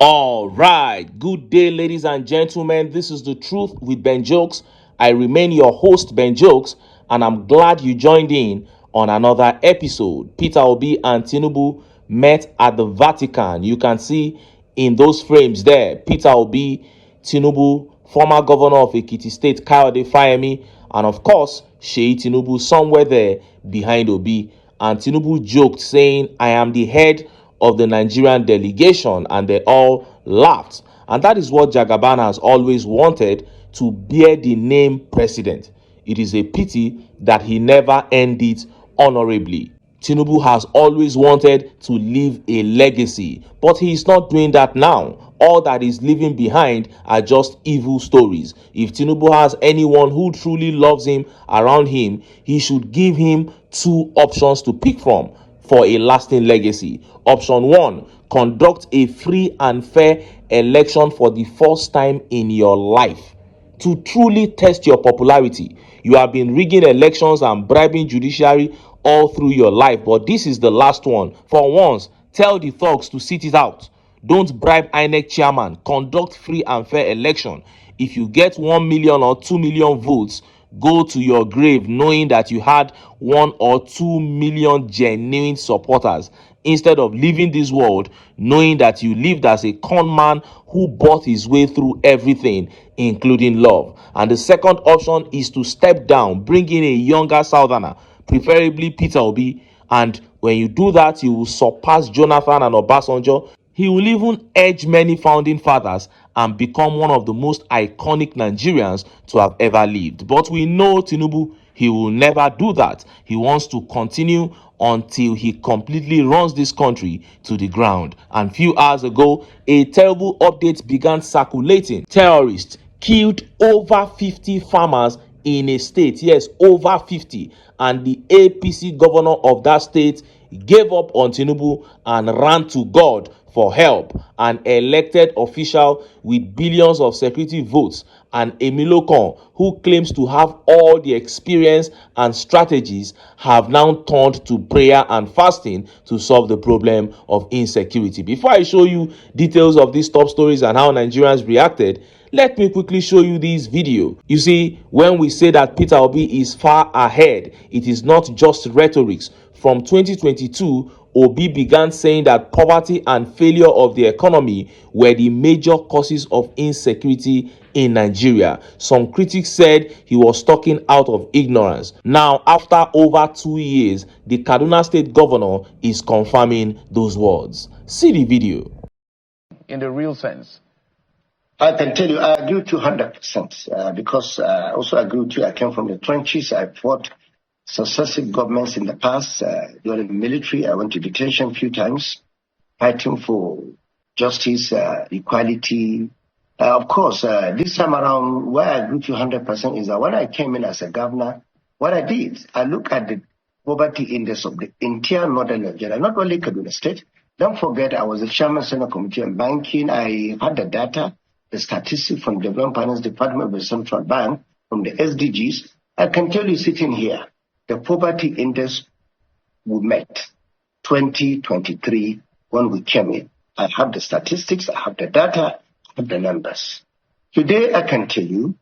All right, good day, ladies and gentlemen. This is The Truth with Ben Jokes. I remain your host, Ben Jokes, and I'm glad you joined in on another episode. Peter Obi and TINUBU met at the Vatican. You can see in those frames there, Peter Obi, TINUBU, former governor of Ekiti State, Kayode Fayemi, and of course, Sheyi TINUBU somewhere there behind Obi. And TINUBU joked saying, "I am the head of the Nigerian delegation," and they all laughed. And that is what Jagaban has always wanted, to bear the name president. It is a pity that he never earned it honorably. TINUBU has always wanted to leave a legacy, but he is not doing that now. All that he's leaving behind are just evil stories. If TINUBU has anyone who truly loves him around him, he should give him two options to pick from for a lasting legacy. Option 1, conduct a free and fair election for the first time in your life to truly test your popularity. You have been rigging elections and bribing judiciary all through your life, but this is the last one. For once, tell the thugs to sit it out. Don't bribe INEC chairman. Conduct free and fair election. If you get 1 million or 2 million votes, go to your grave knowing that you had 1 or 2 million genuine supporters, instead of leaving this world knowing that you lived as a con man who bought his way through everything, including love. And the second option is to step down, bring in a younger southerner, preferably Peter Obi, and when you do that, you will surpass Jonathan and Obasanjo. He will even edge many founding fathers and become one of the most iconic Nigerians to have ever lived. But we know TINUBU, he will never do that. He wants to continue until he completely runs this country to the ground. And few hours ago, a terrible update began circulating. Terrorists killed over 50 farmers in a state. Yes, over 50. And the APC governor of that state gave up on TINUBU and ran to God for help. An elected official with billions of security votes, and Emilokon, who claims to have all the experience and strategies, have now turned to prayer and fasting to solve the problem of insecurity. Before I show you details of these top stories and how Nigerians reacted, let me quickly show you this video. You see, when we say that Peter Obi is far ahead, it is not just rhetorics. From 2022, Obi began saying that poverty and failure of the economy were the major causes of insecurity in Nigeria. Some critics said he was talking out of ignorance. Now, after over 2 years, the Kaduna State governor is confirming those words. See the video. In the real sense, I can tell you, I agree with you 100% because I also agree with you. I came from the trenches. I fought successive governments in the past. During the military, I went to detention a few times, fighting for justice, equality. Of course, this time around, where I agree with you 100% is that when I came in as a governor, what I did, I looked at the poverty index of the entire northern Nigeria, not only Kaduna State. Don't forget, I was the chairman of the Senate Committee on Banking. I had the data, the statistics from the Development Finance Department of the Central Bank, from the SDGs. I can tell you sitting here, the poverty index we met 2023 when we came in. I have the statistics, I have the data, I have the numbers. Today I can tell you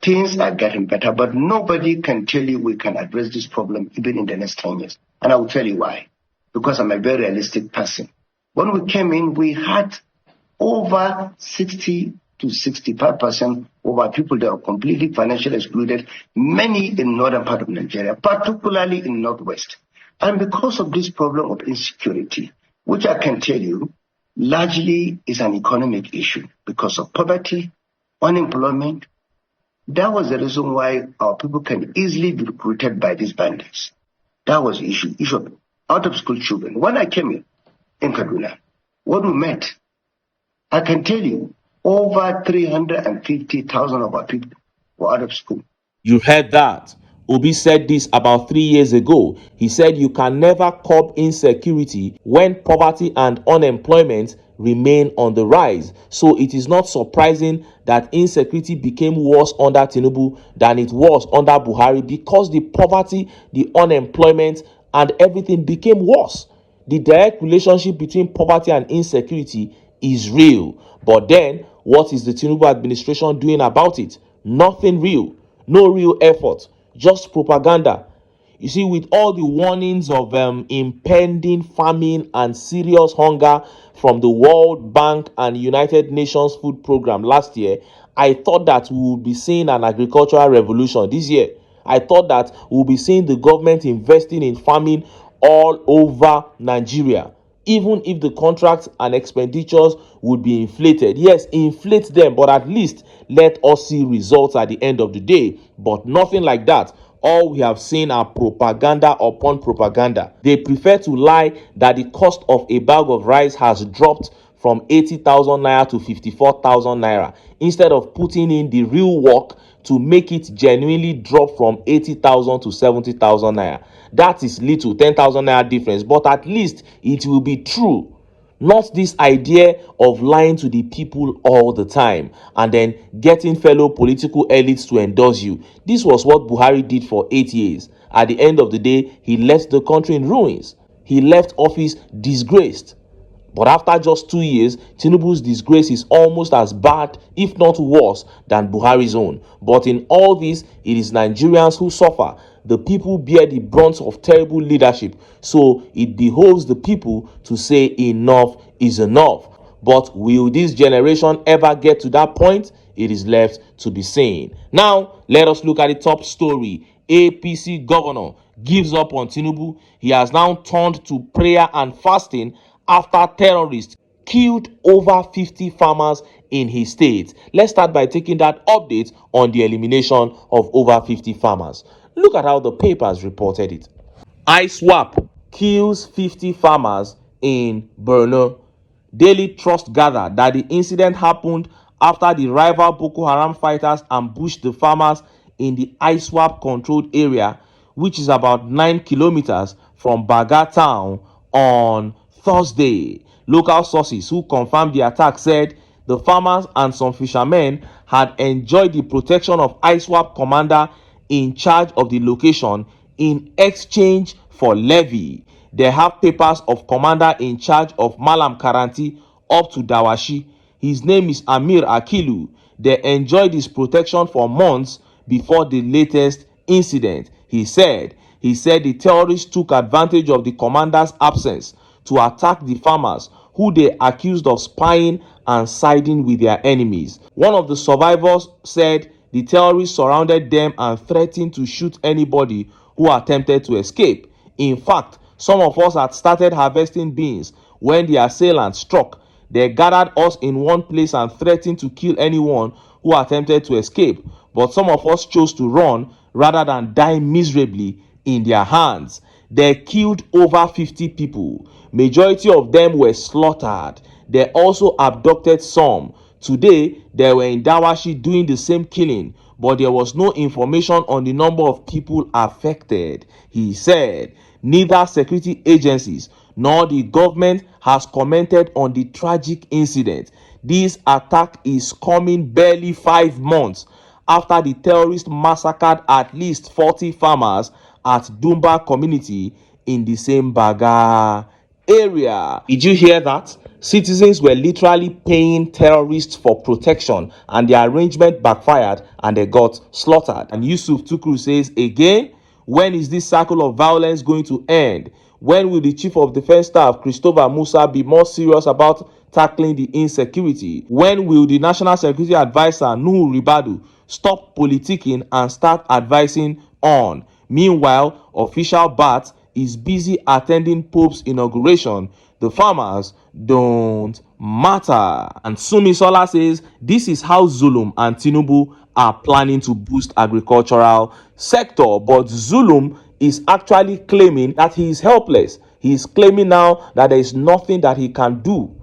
things are getting better, but nobody can tell you we can address this problem even in the next 10 years. And I will tell you why. Because I'm a very realistic person. When we came in, we had over 60 to 65% of our people that are completely financially excluded, many in northern part of Nigeria, particularly in northwest. And because of this problem of insecurity, which I can tell you largely is an economic issue because of poverty, unemployment, that was the reason why our people can easily be recruited by these bandits. That was the issue of out of school children. When I came in Kaduna, what we met, I can tell you, over 350,000 of our people were out of school. You heard that. Obi said this about 3 years ago. He said you can never curb insecurity when poverty and unemployment remain on the rise. So it is not surprising that insecurity became worse under TINUBU than it was under Buhari, because the poverty, the unemployment, and everything became worse. The direct relationship between poverty and insecurity is real. But then, what is the Tinubu administration doing about it? Nothing real. No real effort. Just propaganda. You see, with all the warnings of impending famine and serious hunger from the World Bank and United Nations Food Program last year, I thought that we would be seeing an agricultural revolution this year. I thought that we'll be seeing the government investing in farming all over Nigeria, even if the contracts and expenditures would be inflated. Yes, inflate them, but at least let us see results at the end of the day. But nothing like that. All we have seen are propaganda upon propaganda. They prefer to lie that the cost of a bag of rice has dropped from 80,000 naira to 54,000 naira, instead of putting in the real work to make it genuinely drop from 80,000 to 70,000 naira. That is little, 10,000 naira difference, but at least it will be true. Not this idea of lying to the people all the time and then getting fellow political elites to endorse you. This was what Buhari did for 8 years. At the end of the day, he left the country in ruins. He left office disgraced. But after just 2 years, Tinubu's disgrace is almost as bad, if not worse, than Buhari's own. But in all this, it is Nigerians who suffer. The people bear the brunt of terrible leadership. So it behoves the people to say enough is enough. But will this generation ever get to that point? It is left to be seen. Now, let us look at the top story. APC governor gives up on Tinubu. He has now turned to prayer and fasting after terrorists killed over 50 farmers in his state. Let's start by taking that update on the elimination of over 50 farmers. Look at how the papers reported it. ISWAP kills 50 farmers in Borno. Daily Trust gathered that the incident happened after the rival Boko Haram fighters ambushed the farmers in the ISWAP controlled area, which is about 9 kilometers from Baga town, on Thursday. Local sources who confirmed the attack said the farmers and some fishermen had enjoyed the protection of ISWAP commander in charge of the location in exchange for levy. They have papers of commander in charge of Malam Karanti up to Dawashi. His name is Amir Akilu. They enjoyed his protection for months before the latest incident. He said the terrorists took advantage of the commander's absence to attack the farmers, who they accused of spying and siding with their enemies. One of the survivors said the terrorists surrounded them and threatened to shoot anybody who attempted to escape. In fact, some of us had started harvesting beans when the assailants struck. They gathered us in one place and threatened to kill anyone who attempted to escape. But some of us chose to run rather than die miserably in their hands. They killed over 50 people. Majority of them were slaughtered. They also abducted some. Today, they were in Dawashi doing the same killing, but there was no information on the number of people affected. He said neither security agencies nor the government has commented on the tragic incident. This attack is coming barely 5 months after the terrorists massacred at least 40 farmers at Dumba community in the same Baga area. Did you hear that? Citizens were literally paying terrorists for protection, and the arrangement backfired and they got slaughtered. And Yusuf Tukru says again, when is this cycle of violence going to end? When will the Chief of Defense Staff, Christopher Musa, be more serious about tackling the insecurity? When will the National Security Advisor, RIBADU, stop politicking and start advising on? Meanwhile, official Bat is busy attending Pope's inauguration. The farmers don't matter. And Sumisola says this is how Zulum and TINUBU are planning to boost agricultural sector. But Zulum is actually claiming that he is helpless. He is claiming now that there is nothing that he can do.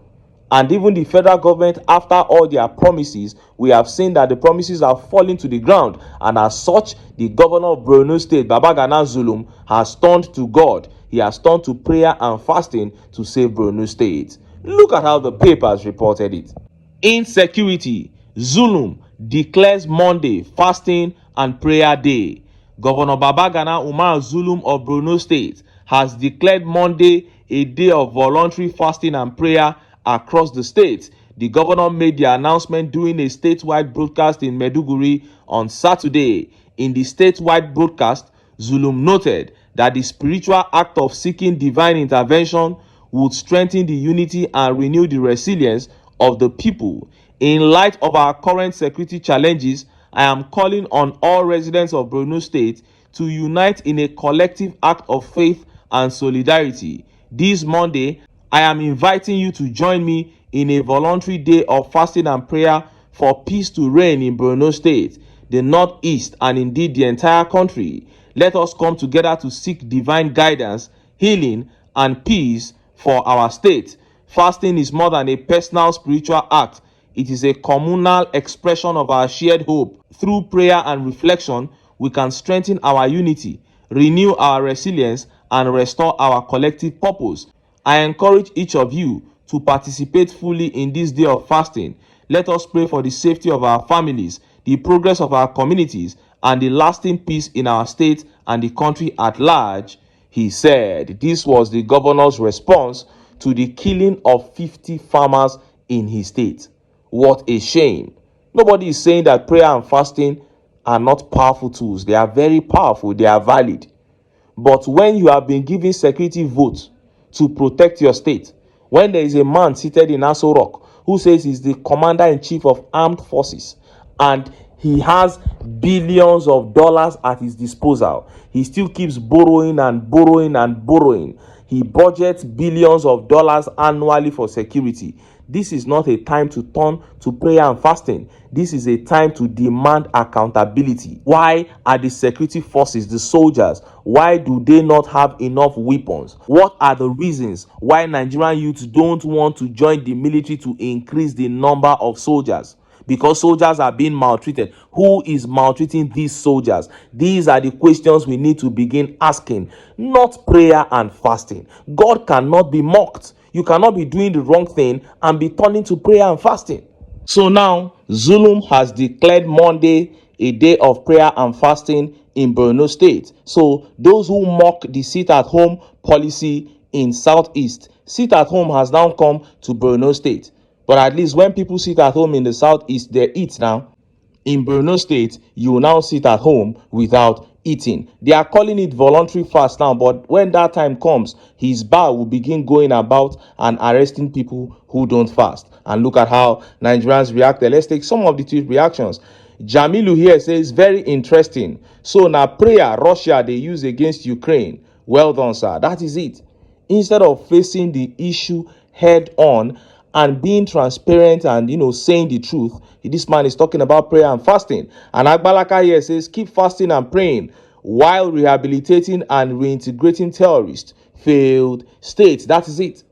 And even the federal government, after all their promises, we have seen that the promises are falling to the ground. And as such, the governor of Borno State, Babagana Zulum, has turned to God. He has turned to prayer and fasting to save Borno State. Look at how the papers reported it. Insecurity. Zulum declares Monday fasting and prayer day. Governor Babagana Umar Zulum of Borno State has declared Monday a day of voluntary fasting and prayer across the state. The governor made the announcement during a statewide broadcast in Maiduguri on Saturday. In the statewide broadcast, Zulum noted that the spiritual act of seeking divine intervention would strengthen the unity and renew the resilience of the people. In light of our current security challenges, I am calling on all residents of Borno State to unite in a collective act of faith and solidarity. This Monday, I am inviting you to join me in a voluntary day of fasting and prayer for peace to reign in Borno State, the Northeast, and indeed the entire country. Let us come together to seek divine guidance, healing, and peace for our state. Fasting is more than a personal spiritual act. It is a communal expression of our shared hope. Through prayer and reflection, we can strengthen our unity, renew our resilience, and restore our collective purpose. I encourage each of you to participate fully in this day of fasting. Let us pray for the safety of our families, the progress of our communities, and the lasting peace in our state and the country at large, he said. This was the governor's response to the killing of 50 farmers in his state. What a shame. Nobody is saying that prayer and fasting are not powerful tools. They are very powerful. They are valid. But when you have been given security votes to protect your state, when there is a man seated in Aso Rock who says he's the commander-in-chief of armed forces and he has billions of dollars at his disposal, he still keeps borrowing and borrowing and borrowing. He budgets billions of dollars annually for security. This is not a time to turn to prayer and fasting. This is a time to demand accountability. Why are the security forces, the soldiers, why do they not have enough weapons? What are the reasons why Nigerian youths don't want to join the military to increase the number of soldiers? Because soldiers are being maltreated. Who is maltreating these soldiers? These are the questions we need to begin asking, not prayer and fasting. God cannot be mocked. You cannot be doing the wrong thing and be turning to prayer and fasting. So now, Zulum has declared Monday a day of prayer and fasting in Borno State. So those who mock the sit-at-home policy in Southeast, sit-at-home has now come to Borno State. But at least when people sit at home in the Southeast, they eat now. In Borno State, you will now sit at home without eating. They are calling it voluntary fast now, but when that time comes, his bar will begin going about and arresting people who don't fast. And look at how Nigerians reacted. Let's take some of the tweet reactions. Jamilu here says, very interesting. So now prayer Russia they use against Ukraine. Well done, sir. That is it. Instead of facing the issue head on and being transparent and saying the truth, this man is talking about prayer and fasting. And Agbalaka here says, keep fasting and praying while rehabilitating and reintegrating terrorists. Failed states. That is it.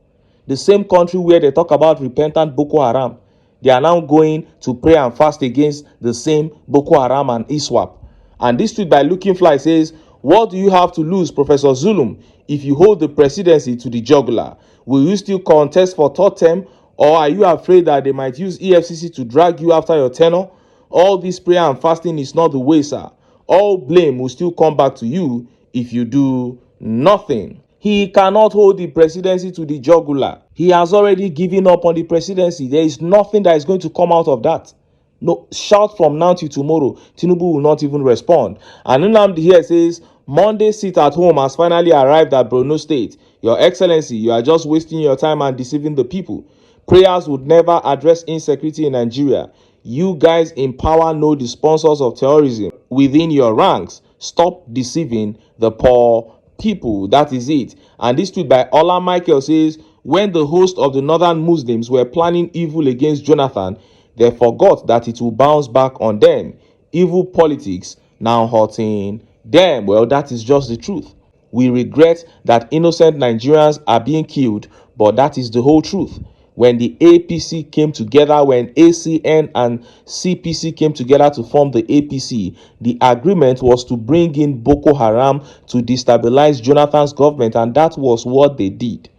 The same country where they talk about repentant Boko Haram, they are now going to pray and fast against the same Boko Haram and ISWAP. And this tweet by Looking Fly says, what do you have to lose, Professor Zulum, if you hold the presidency to the jugular? Will you still contest for third term, or are you afraid that they might use EFCC to drag you after your tenure? All this prayer and fasting is not the way, sir. All blame will still come back to you if you do nothing. He cannot hold the presidency to the jugular. He has already given up on the presidency. There is nothing that is going to come out of that. No, shout from now till tomorrow. TINUBU will not even respond. And Nnamdi here says, Monday sit at home has finally arrived at Borno State. Your Excellency, you are just wasting your time and deceiving the people. Prayers would never address insecurity in Nigeria. You guys in power know the sponsors of terrorism within your ranks. Stop deceiving the poor people. That is it. And this tweet by Ola Michael says, when the host of the northern Muslims were planning evil against Jonathan, they forgot that it will bounce back on them. Evil politics now hurting them. Well, that is just the truth. We regret that innocent Nigerians are being killed, but that is the whole truth. When the APC came together, when ACN and CPC came together to form the APC, the agreement was to bring in Boko Haram to destabilize Jonathan's government, and that was what they did.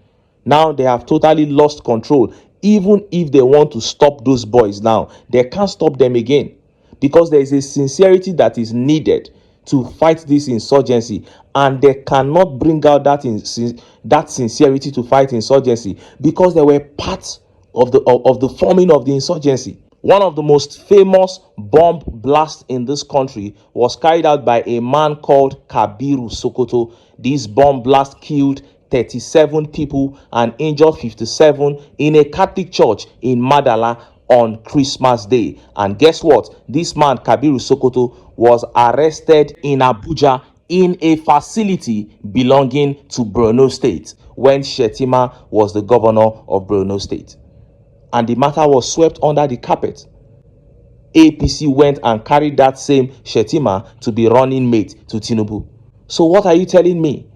Now they have totally lost control. Even if they want to stop those boys now, they can't stop them again, because there is a sincerity that is needed to fight this insurgency, and they cannot bring out that sincerity to fight insurgency, because they were part of the forming of the insurgency. One of the most famous bomb blasts in this country was carried out by a man called Kabiru Sokoto. This bomb blast killed 37 people and injured 57 in a Catholic church in Madala on Christmas Day. And guess what? This man, Kabiru Sokoto, was arrested in Abuja in a facility belonging to Borno State when Shetima was the governor of Borno State. And the matter was swept under the carpet. APC went and carried that same Shetima to be running mate to TINUBU. So what are you telling me?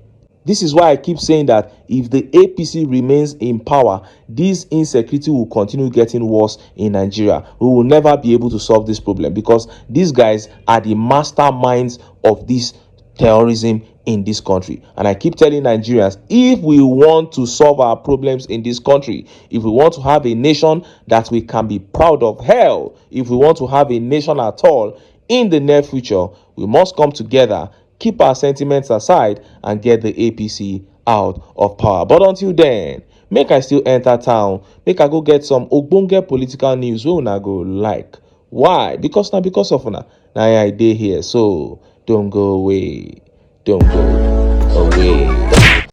This is why I keep saying that if the APC remains in power, this insecurity will continue getting worse in Nigeria. We will never be able to solve this problem because these guys are the masterminds of this terrorism in this country. And I keep telling Nigerians, if we want to solve our problems in this country, if we want to have a nation that we can be proud of, hell, if we want to have a nation at all in the near future, we must come together, keep our sentiments aside, and get the APC out of power. But until then, make I still enter town, make I go get some ogbonge political news wey una go like. Why? Because now because of una, now I dey here. So don't go away. Don't go away.